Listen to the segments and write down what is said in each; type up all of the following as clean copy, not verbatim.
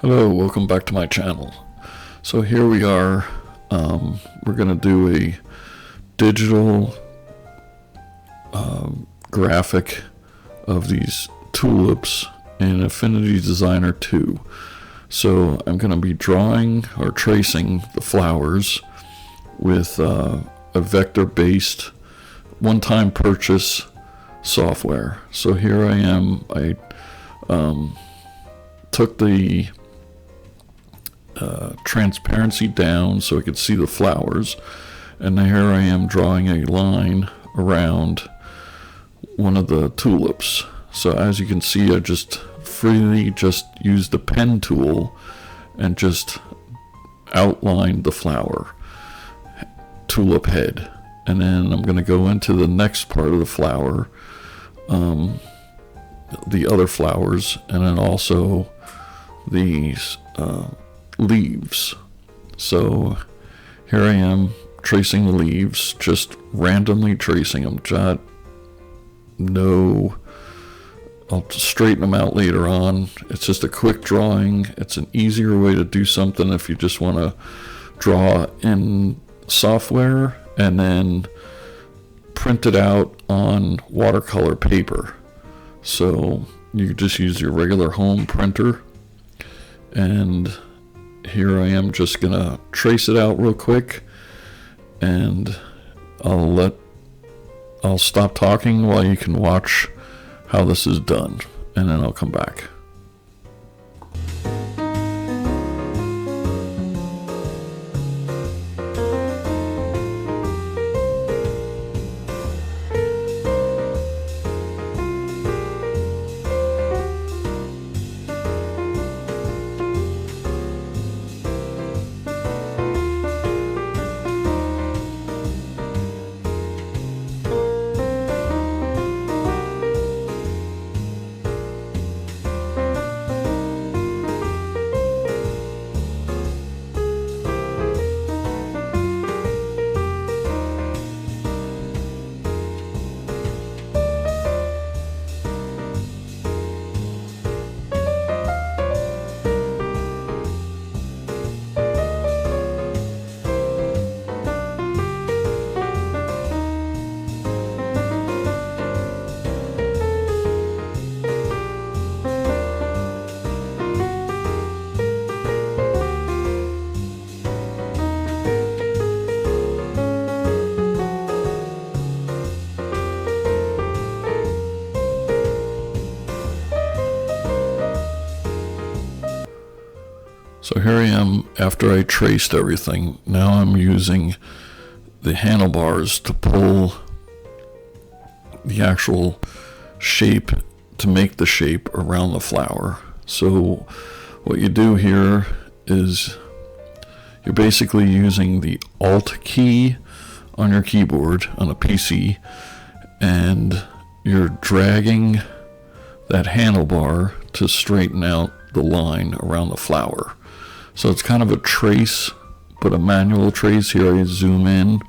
Hello, welcome back to my channel. So here we are. We're going to do a digital graphic of these tulips in Affinity Designer 2. So I'm going to be drawing or tracing the flowers with a vector-based one-time purchase software. So here I am. I took the transparency down so I could see the flowers, and here I am drawing a line around one of the tulips. So as you can see, I just freely used the pen tool and just outlined the flower tulip head, and then I'm going to go into the next part of the flower, the other flowers, and then also these leaves. So here I am tracing the leaves, just randomly tracing them. I'll straighten them out later on. It's just a quick drawing. It's an easier way to do something if you just want to draw in software and then print it out on watercolor paper. So you just use your regular home printer, and here I am just gonna trace it out real quick, and I'll stop talking while you can watch how this is done, and then I'll come back. So here I am after I traced everything. Now I'm using the handlebars to pull the actual shape, to make the shape around the flower. So what you do here is you're basically using the Alt key on your keyboard on a PC, and you're dragging that handlebar to straighten out the line around the flower. So it's kind of a trace, but a manual trace. Here I zoom in,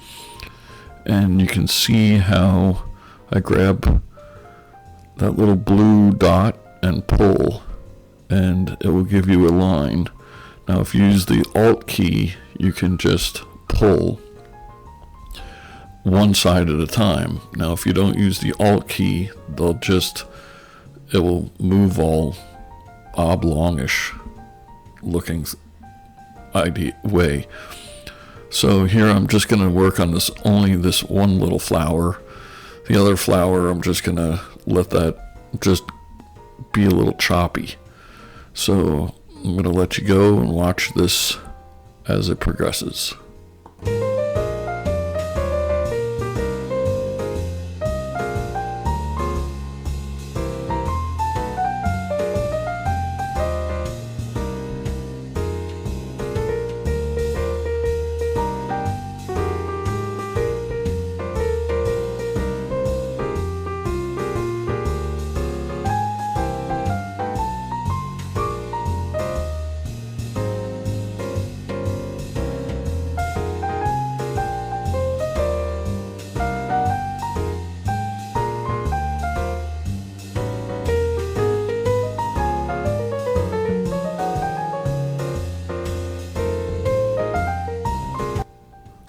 and you can see how I grab that little blue dot and pull, and it will give you a line. Now if you use the Alt key, you can just pull one side at a time. Now if you don't use the Alt key, it will move all oblongish looking way. So here I'm just going to work on only this one little flower. The other flower, I'm just going to let that just be a little choppy. So I'm going to let you go and watch this as it progresses.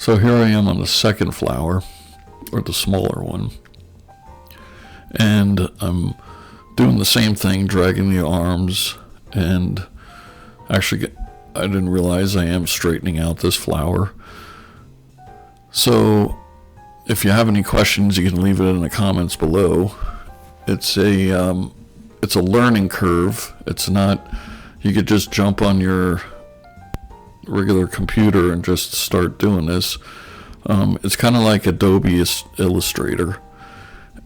So here I am on the second flower, or the smaller one, and I'm doing the same thing, dragging the arms, and actually I didn't realize I am straightening out this flower. So if you have any questions, you can leave it in the comments below. It's a learning curve. It's not, you could just jump on your regular computer and just start doing this. It's kind of like Adobe Illustrator.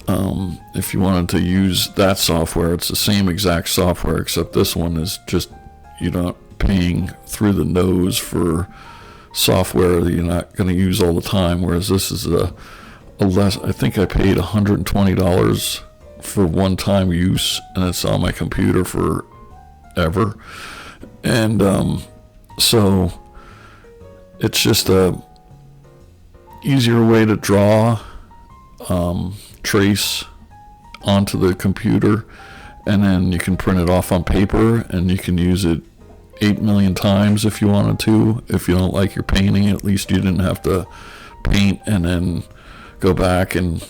If you wanted to use that software, it's the same exact software, except this one is just, you're not paying through the nose for software that you're not going to use all the time, whereas this is a less, I think I paid $120 for one-time use, and it's on my computer forever. And so it's just a easier way to draw, trace onto the computer, and then you can print it off on paper, and you can use it 8 million times if you wanted to. If you don't like your painting, at least you didn't have to paint and then go back and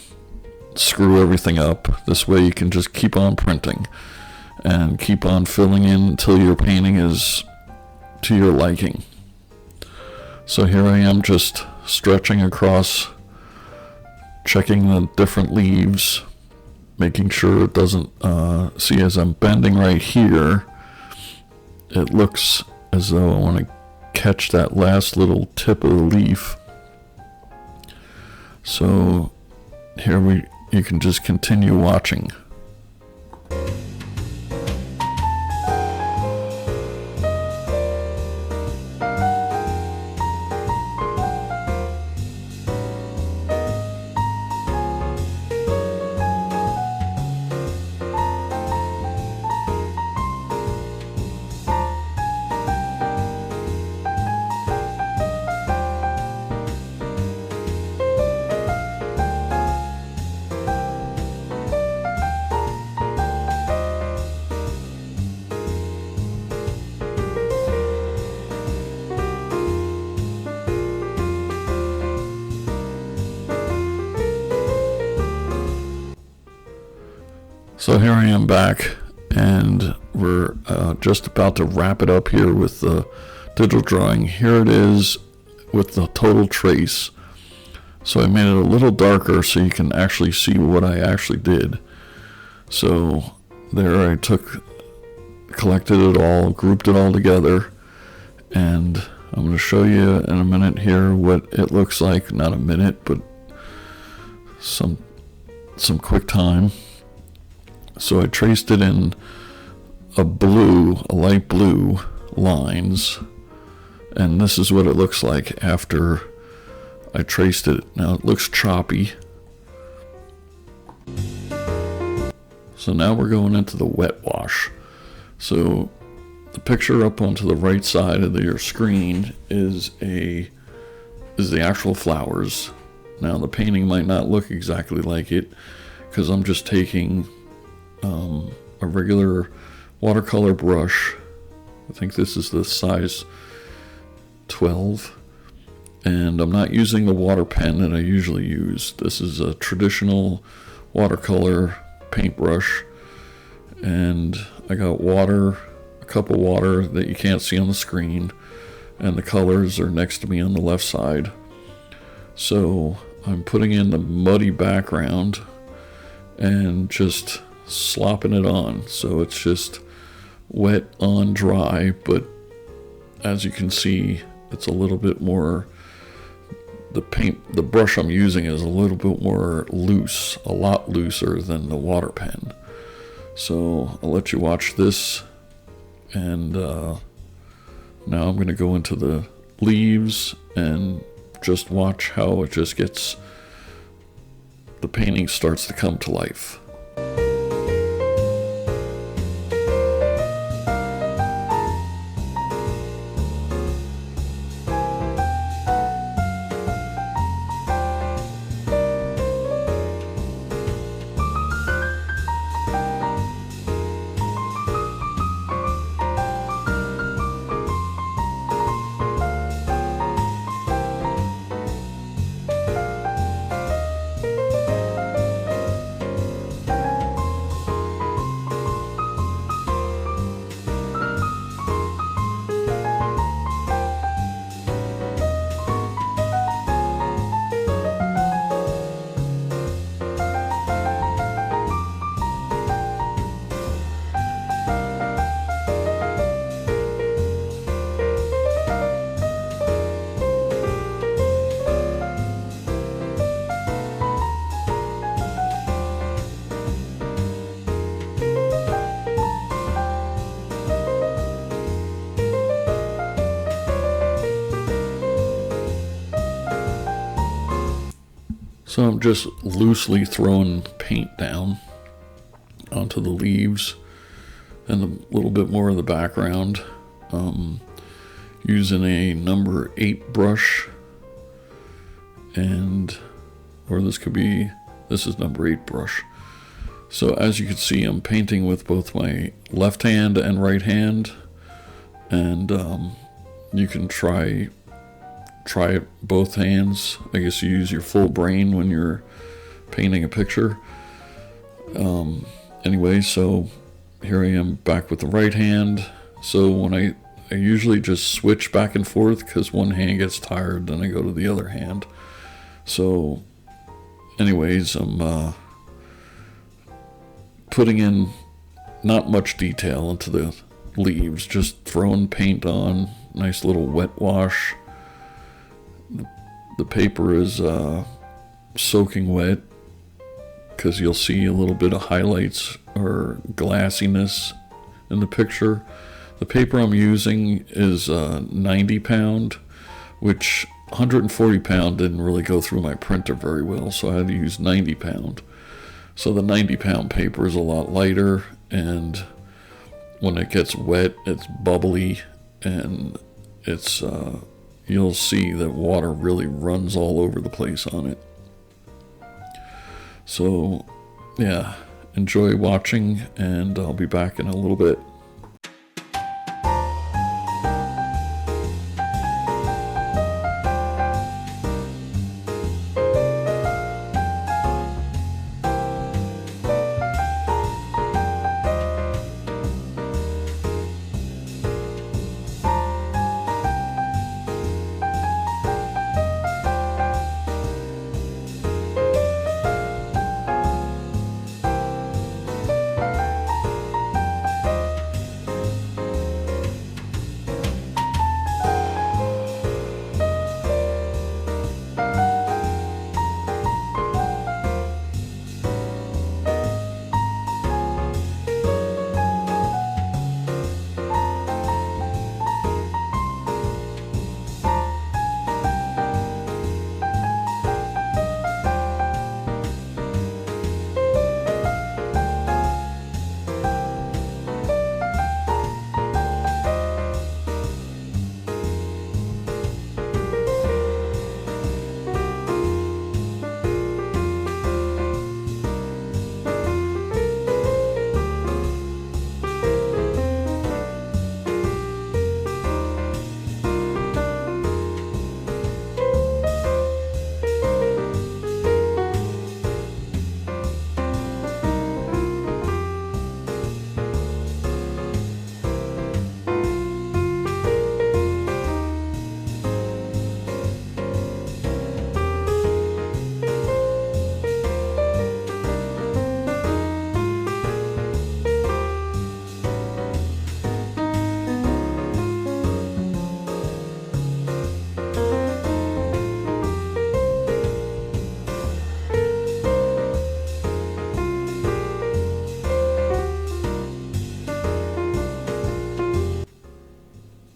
screw everything up. This way you can just keep on printing and keep on filling in until your painting is to your liking. So here I am just stretching across, checking the different leaves, making sure it doesn't, see, as I'm bending right here, it looks as though I want to catch that last little tip of the leaf. So here you can just continue watching. So here I am back, and we're just about to wrap it up here with the digital drawing. Here it is with the total trace. So I made it a little darker so you can actually see what I actually did. So there I collected it all, grouped it all together, and I'm going to show you in a minute here what it looks like. Not a minute, but some quick time. So I traced it in a light blue lines, and this is what it looks like after I traced it. Now it looks choppy. So now we're going into the wet wash. So the picture up onto the right side of your screen is the actual flowers. Now the painting might not look exactly like it because I'm just taking a regular watercolor brush. I think this is the size 12, and I'm not using the water pen that I usually use. This is a traditional watercolor paintbrush, and I got water, a cup of water that you can't see on the screen, and the colors are next to me on the left side. So I'm putting in the muddy background and just slopping it on, so it's just wet on dry, but as you can see, it's a little bit more, the brush I'm using is a little bit more loose, a lot looser than the water pen. So I'll let you watch this, and now I'm going to go into the leaves and just watch how it just gets, the painting starts to come to life. So I'm just loosely throwing paint down onto the leaves and a little bit more of the background, using a number 8 brush, or this is number 8 brush. So as you can see, I'm painting with both my left hand and right hand, and you can try it both hands. I guess you use your full brain when you're painting a picture. Anyway, so here I am back with the right hand. So when I usually just switch back and forth, because one hand gets tired, then I go to the other hand. So anyways, I'm putting in not much detail into the leaves, just throwing paint on, nice little wet wash. The paper is soaking wet, because you'll see a little bit of highlights or glassiness in the picture. The paper I'm using is 90 pound, which 140 pound didn't really go through my printer very well, so I had to use 90 pound. So the 90 pound paper is a lot lighter, and when it gets wet, it's bubbly, and it's you'll see that water really runs all over the place on it. So yeah, enjoy watching, and I'll be back in a little bit.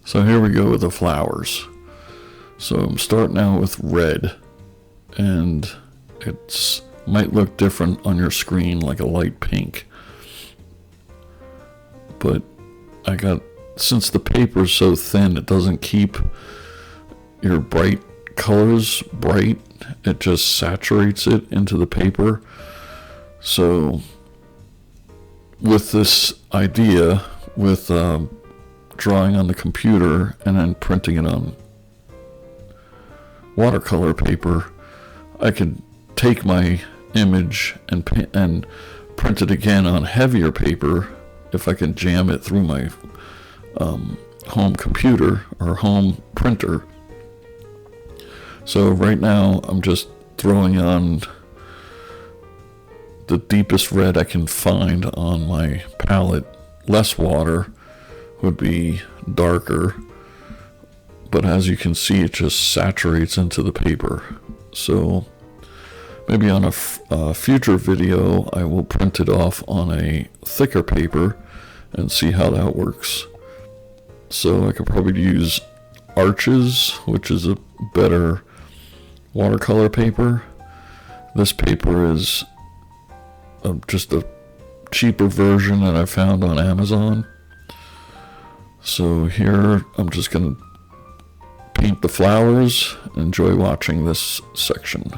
So here we go with the flowers. So I'm starting out with red, and it might look different on your screen, like a light pink. But since the paper is so thin, it doesn't keep your bright colors bright. It just saturates it into the paper. So with this idea, with drawing on the computer and then printing it on watercolor paper, I could take my image and print it again on heavier paper if I can jam it through my home computer or home printer. So right now I'm just throwing on the deepest red I can find on my palette. Less water would be darker, but as you can see, it just saturates into the paper. So maybe on a future video I will print it off on a thicker paper and see how that works. So I could probably use Arches, which is a better watercolor paper. This paper is just a cheaper version that I found on Amazon. So here I'm just going to paint the flowers. Enjoy watching this section.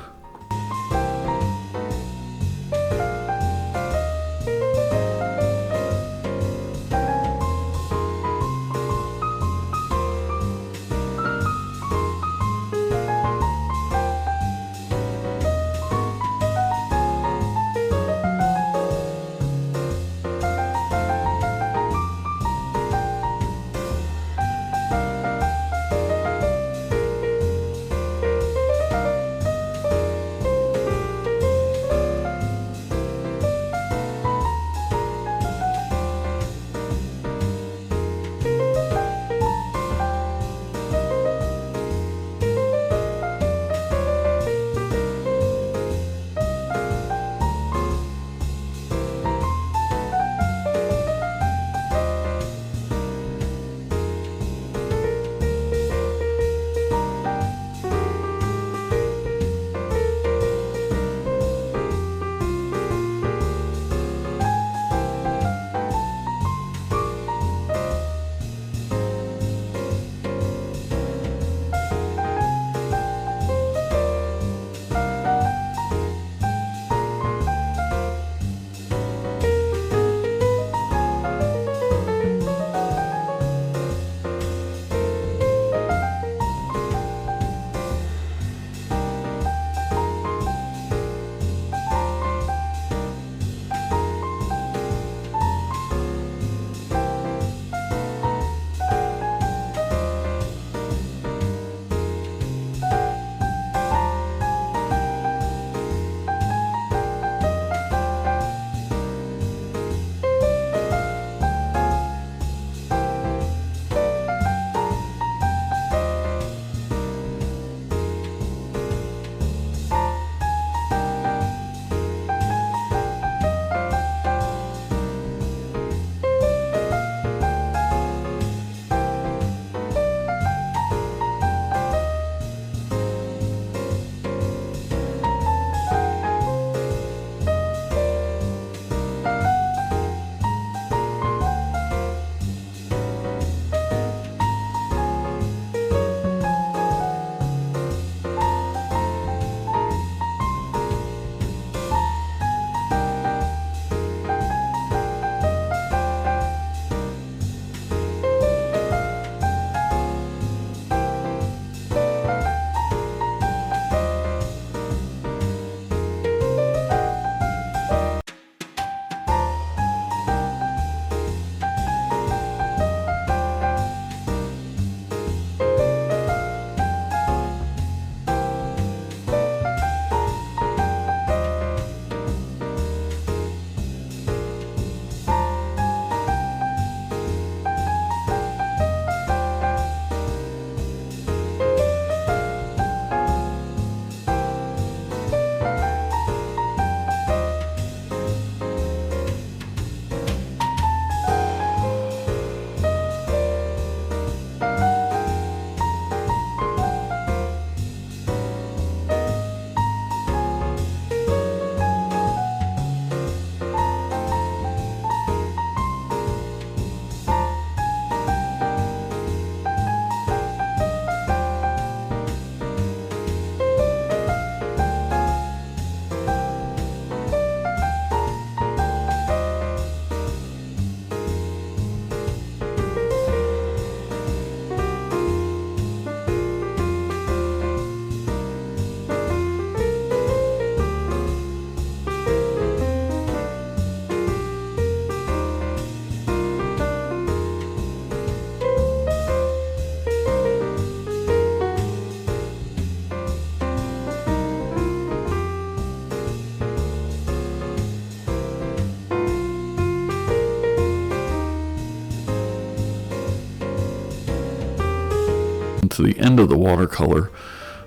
to the end of the watercolor.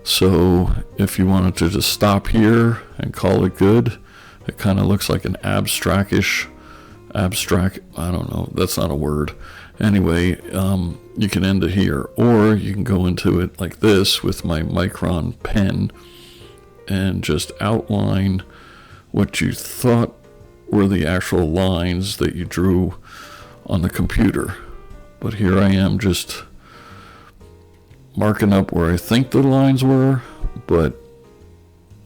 So if you wanted to just stop here and call it good, it kind of looks like an abstract, I don't know, that's not a word. Anyway, you can end it here, or you can go into it like this with my Micron pen and just outline what you thought were the actual lines that you drew on the computer. But here I am just marking up where I think the lines were, but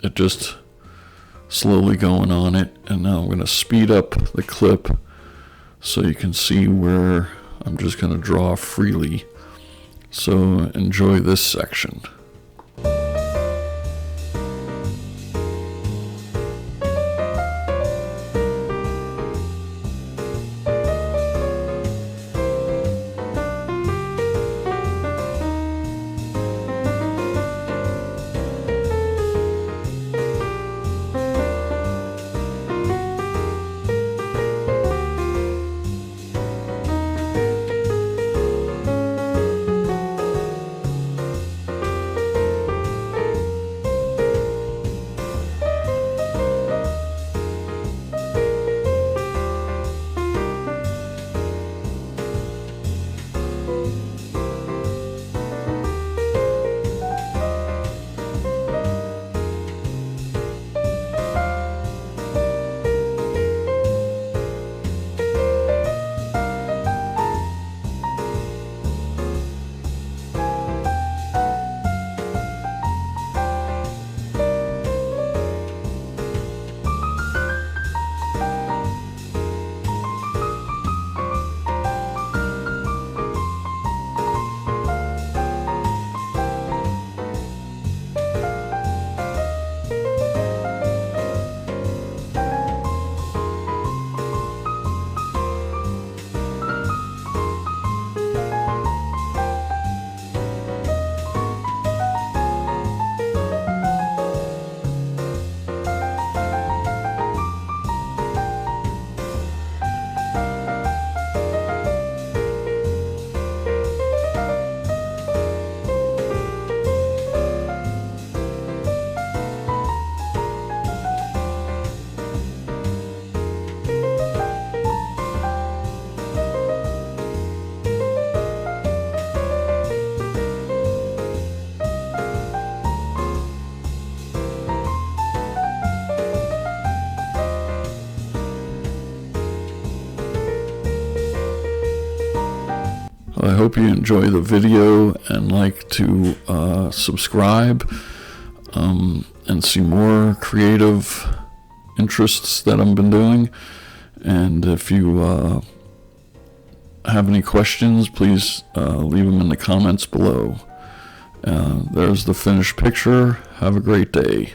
it just slowly going on it. And now I'm going to speed up the clip so you can see where I'm just going to draw freely. So enjoy this section. I hope you enjoy the video and like to subscribe and see more creative interests that I've been doing. And if you have any questions, please leave them in the comments below. There's the finished picture. Have a great day.